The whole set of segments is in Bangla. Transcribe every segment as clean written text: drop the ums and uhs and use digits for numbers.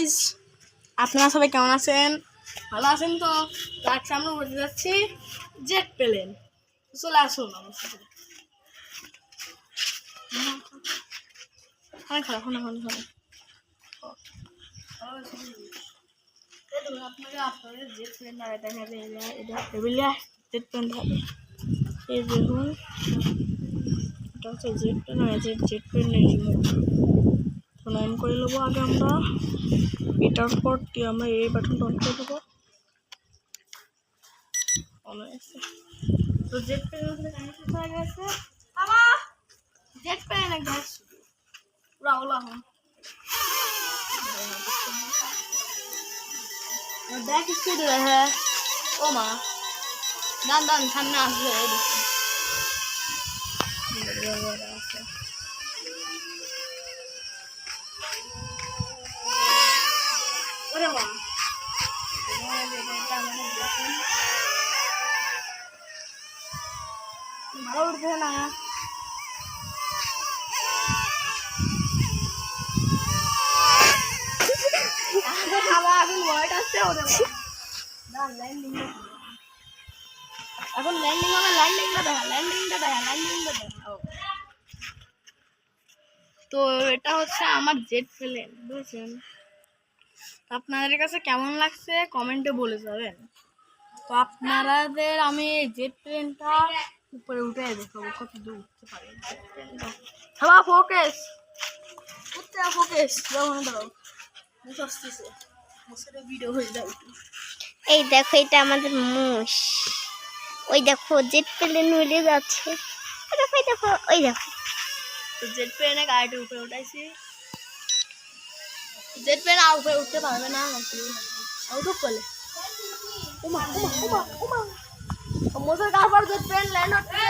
গাইজ, আপনারা সবাই কেমন আছেন? ভালো আছেন তো? আজকে আমরা উড়তে যাচ্ছি জেট প্লেন। চলে আসুন আমার সাথে। অনেক খারাপ আপনাদের জেট প্লেন দেখাবে, জেট প্লেন হবে। এই দেখুন, এটা হচ্ছে জেট প্লেন, জেট প্লেনের রিমোট অন করে নেবো। আগে আমরা এটার পর আমরা এই বাটনটা অন করে দেবো। অন হয়েছে। তো জেট প্লেনের সাথে কানেক্ট হয়ে গেছে। আবার জেট প্লেনে গ্যাস পুরা ওলা হন দেখ স্পিড রহে। ও মা, দান দান সামনে আসবে। আছে ওরে মা, ভালো উঠবে না। এখন ল্যান্ডিং হবে, ল্যান্ডিংটা দেখা। তো এটা হচ্ছে আমার জেট প্লেন, বুঝছেন? আপনাদের কাছে কেমন লাগছে কমেন্টে বলে যাবেন। তো আপনাদের আমি জেট প্লেনটা উপরে উঠে দেখাবো কত দূর উঠতে পারে। হ্যাঁ ফোকাস ভিডিও হয়ে যাবে। এই দেখো, এটা আমাদের মোষ। ওই দেখো জেট প্লেন উড়ে যাচ্ছে। ওই দেখো তো জেট প্লেনে গাড়িটির উপরে উঠাইছি। জেট প্লেন আর উপরে উঠতে পারবে না নাকি আউট করলে। মোষের গাড়ি পর জেট প্লেন ল্যান্ড হচ্ছে।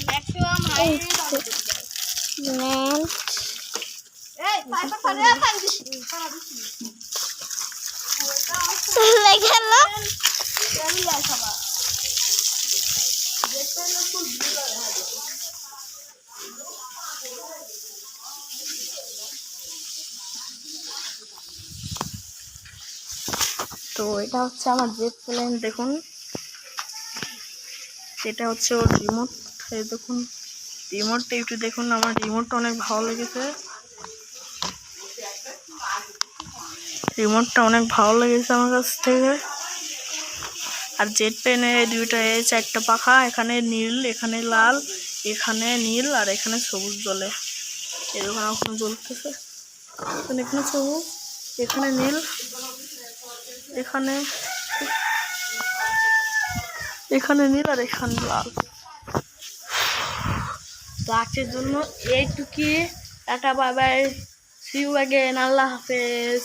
ম্যাক্সিমাম চলে গেল। তো এটা হচ্ছে আমার জেট প্লেন। দেখুন, এটা হচ্ছে ওর রিমোট। দেখুন রিমোটটা একটু দেখুন। আমার রিমোটটা অনেক ভালো লেগেছে। আমার কাছ থেকে। আর জেট প্লেনে দুইটা চারটা পাখা, এখানে নীল, এখানে লাল, এখানে নীল, আর এখানে সবুজ জ্বলে। এরকম এখন জ্বলতেছে। এখানে সবুজ, এখানে নীল, এখানে নীল, আর এখানে লাল। তো আজকের জন্য এইটুকি। Ta ta, bye bye, see you again, আল্লাহ হাফেজ।